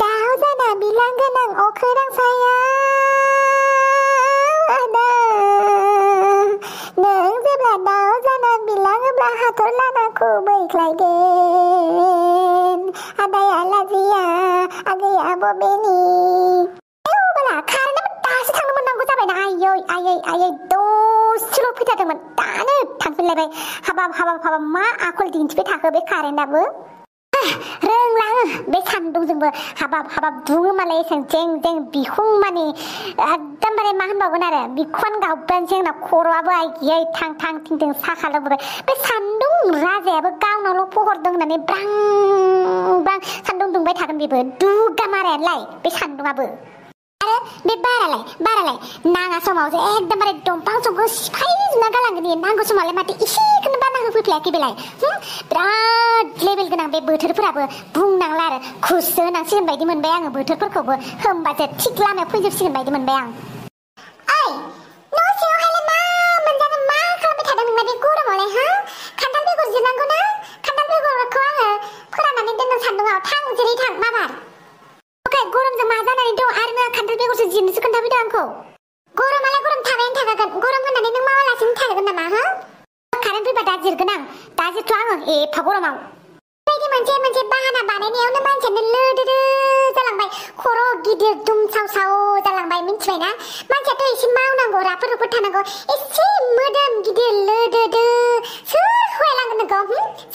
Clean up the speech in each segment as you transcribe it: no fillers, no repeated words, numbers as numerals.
दाउ जाना बिलां गोनां अखोरां सायाव नों जेब्ला दाउ जाना बिलाङोब्ला हाथरलाना खुबैख्लायगोन आदाया लाजिया आगैया बबेनि बाला खारनो दासो थांनो मोननांगौ जाबायना आयै दसेल' फैथारदोंमोन दानो थांफिनलायबाय हाबाब मा आखल दिन्थिबाय थाखो बे कारेन्टआबो रोंलाङो बे सान्दुंजोंबो हाबाब दुङो मालाय एसें जें बिखुं माने एकदमबारे मा होनबावगोन आरो बिखुं गावब्रानोसै आंना खर'आबो आइयै थां थिं साखा लोबबाय बे सान्दुं राजायाबो गावनावल' फहरदों होननानै ब्रां सान्दुं दुंबाय थागोन बेबो दुगा मारायालाय बे सान्दुंआबो आरो बे बारालाय नाङा समावसो एकदमबारे दंफां समखौ सिफायजोबना गालांगोन इयो नांगौ समावलाय माथो एसेखौनो बाना होफैफ्लायाखै बेलाय बिराद लेबेल गोनां बे बोथोरफोराबो बुंनांला आरो खुसो होनांसिगोन बायदि मोनबाय आङो बोथोरफोरखौबो होमबासो थिग लामायाव फैजोबसिगोन बायदि मोनबाय आं ओइ न' सिङावहायलाय मा मोनजानो मा खालामबाय थादों नोंना बे गरमावलाय खान्थाल बेगर जिरनांगौ ना खान्थाल बेगरखौ आङो फोराननानै दोनदों सान्दुङाव थां जेरै थां माबार गरमजों मा जानानै दं आरो नों खान्थाल बेगरसो जिरनोसो खोन्थाफैदों आंखौ गरमालाय गरम थाबायानो थाखागोन गरम होननानै नों मावालासिनो थागोन नामा कारेन्ट फैबा दा जिरगोन आं दा जिरथ' आङो एफा गरमाव बेबायदि मोनसे बाहाना बानायनायावनो मानसियानो लोदोदो जालांबाय खर' गिदिर दुमसाव जालांबाय मिन्थिबायना मानसियाथ' एसे मावनांगौ राफोद थानांगौ एसे मोदोम गिदिर लोदोदो सोर हवायलांगोन नोंखौ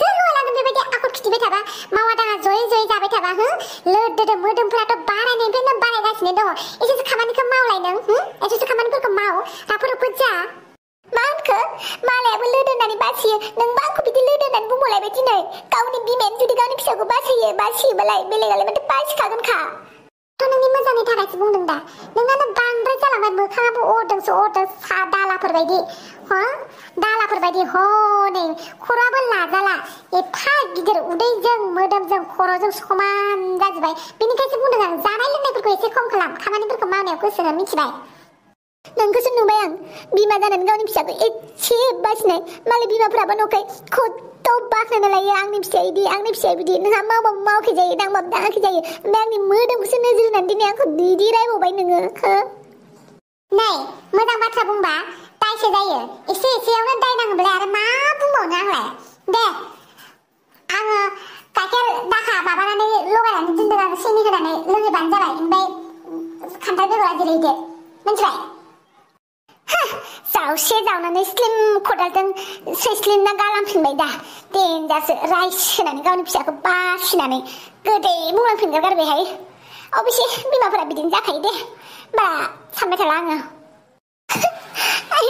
सोर हवायलांगोन बेबायदि आखल खिथिबाय थाबा मावा दाङा जयै जाबाय थाबा लोदोदो मोदोमफोराथ' बारायनायनिफ्रायनो बारायगासिनो दङ एसेसो खामानिखौ मावलाय नों एसेसो खामानिफोरखौ माव राफोद जा मा होनखो मालायाबो लोदो होननानै बासियो नोंबा आंखौ बिदि लोदो होननानै बुंबावलायबाय दिनै गावनि बिमायानो जुदि गावनि फिसाखौ बासियोबालाय बेलेगालाय माथो बासिखागोनखा थ' नोंनि मोजांनि थाखायसो बुंदों दा नोंनानो बांद्राय जालांबाय मोखाङाबो अरदों दालाफोर बायदि हनै खर'आबो लाजाला एफा गिदिर उदैजों मोदोमजों खर'जों समान जाजोब्बाय बेनिखायसो बुंदों आं जानाय लोंनायफोरखौ एसे खम खालाम खामानिफोरखौ मावनायाव गोसो हो मिथिबाय नोंखौसो नुबाय आं बिमा जानानै गावनि फिसाखौ एसे बासिनाय मालाय बिमाफोराबो नंखाय खथ' बाख्नायना लायो आंनि फिसाया बिदि नोंहा मावबाबो मावाखै जायो दांबाबो दाङाखै जायो ओमफ्राय आंनि मोदोमखौसो नोजोर होनानै दिनै आंखौ बिदि रायबावबाय नोङो नै मोजां बाथ्रा बुंबा दायसो जायो एसेयावनो दाय नाङोब्ला आरो मा बुंबावनो आंलाय दे आङो गाइखेर दाखा माबानानै लगायनानै दोनदों आङो सिनि होनानै लोंहोबानो जाबाय ओमफ्राय खान्थाल बेगरा जेरैदो मिथिबाय जावसे जावनानै स्लिम खदालजों सैस्लिमना गालांफिनबाय दा देनजारसो राइस होनानै गावनि फिसाखौ बासिनानै गोदै बुंलांफिनगोन गारबायहाय अबयसे बिमाफोरा बिदिनो जाखायो दे बारा सानबाय थाला आङो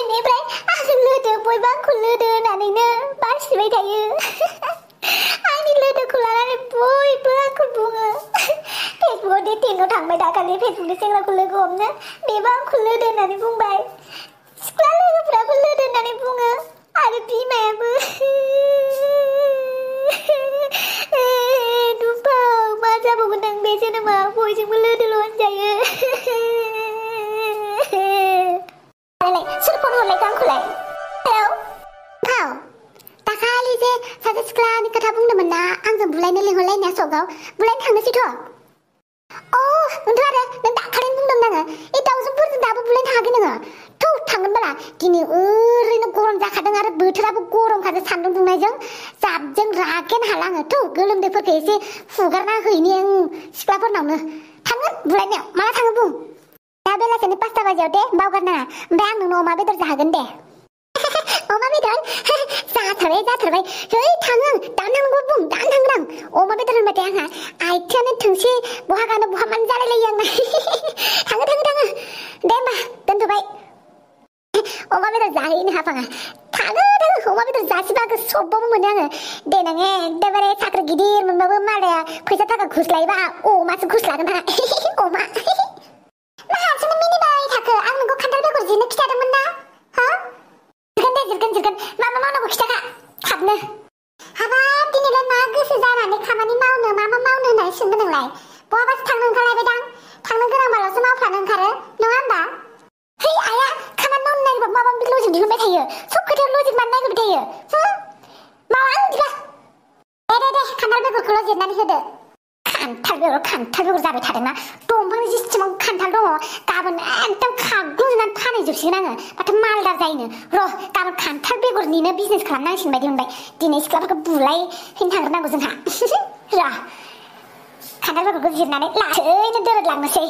बेनिफ्राय आं लोदो बयबो आंखौ लोदो होननानैनो बासिबाय थायो आंनि लोदोखौ लानानै बयबो आंखौ बुङो फेसबुकआव डेटिंआव थांबाय दाखालि फेसबुकनि सेंग्राखौ लोगो हमनो बेबो आंखौ लोदो होननानै बुंबाय सिख्ला लोगोफ्राबो लोदो होननानै बुङो आरो बिमायाबो दुफाव मा जाबावगोन नों बे जोनोमा बयजोंबो लोदोल' होनजायो सोर फन हरलायखो आंखौलाय हेलौ फाव दाखालि जे सासे सिख्लानि खोथा बुंदोंमोन ना आंजों बुलायनो लिंहरलायनाया सकआव बुलायनो थांनोसैथ' नोंथ' आरो नों दाखालिनो बुंदोंमोन आङो दाउजोंफोरजों दाबो बुलायनो थाङाखै नोङो थांगोन बाला दिनै ओरैनो गरम जाखादों आरो बोथोराबो गरमखादों सान्दुं दुंनायजों जाबजों रागेन हाला आङो गोलोमदैफोरखौ एसे हुगारना हैनि आं सिख्लाफोरनावनो थांगोन बुलायनायाव माला थाङो बुं दा बेलासिनि 5टा बाजियाव दे बावगारनाङा ओमफ्राय आं नोंनो अमा बेदर जाहोगोन दे अमा बेदर जाथारबाय थाङो दानो थांनांगौ बुं दानो थांगोन आं अमा बेदर होनबाथाय आंहा आथिङानो थोंसे बहा गानो बहा मानो जालायलायो आंना थाङो दे होमबा दोनथ'बाय अमा बेदर जाहैनो हाफाङा थाङो अमा बेदर जासिबागो सबबाबो मोनो आङो देनां एकदबारे साख्रि गिदिर मोनबाबो मालाया फैसा थाखा घुस लायोबा अमासो घुस लागोन आंहा अमा मा हारसिंनो मिनिबाय थाखो आं नोंखौ खान्थाल बेगर जिरनो खिथादोंमोन ना जिरगोन मा मावनांगौ खिथाखा थाबनो हाबाब दिनैलाय मा गोसो जानानै खामानि मावनो मा मावनो होननानै सोंदों नोंलाय बहाबासो थांनो ओंखारलायबायदां थांनो गोनांबाल'सो मावफ्लानो ओंखारो नङा होमबा है आया खामानि मावनो नागिरबा माबा माबि लजिक दिहुनबाय थायो सब खोथायाव लजिक मानो नागिरबाय थायो मावा आं बिदिबा दे खान्थाल बेगरखौल' जिरनानै होदो खान्थाल बेगर जाबाय थादोंना दंफांनि जेसेबां खान्थाल दङ गाबोन एकदम खाग्लुंजोबनानै फानहैजोबसिगोन आङो माथो मालदार जायोनो र' गाबोन खान्थाल बेगरनिनो बिजनेस खालामनांसिगोन बायदि मोनबाय दिनै सिख्लाफोरखौ बुलायहैनो थांग्रोनांगौ जोंहा र' खान्थाल बेगरखौ जिरनानै लासैनो दोरोदलांनोसै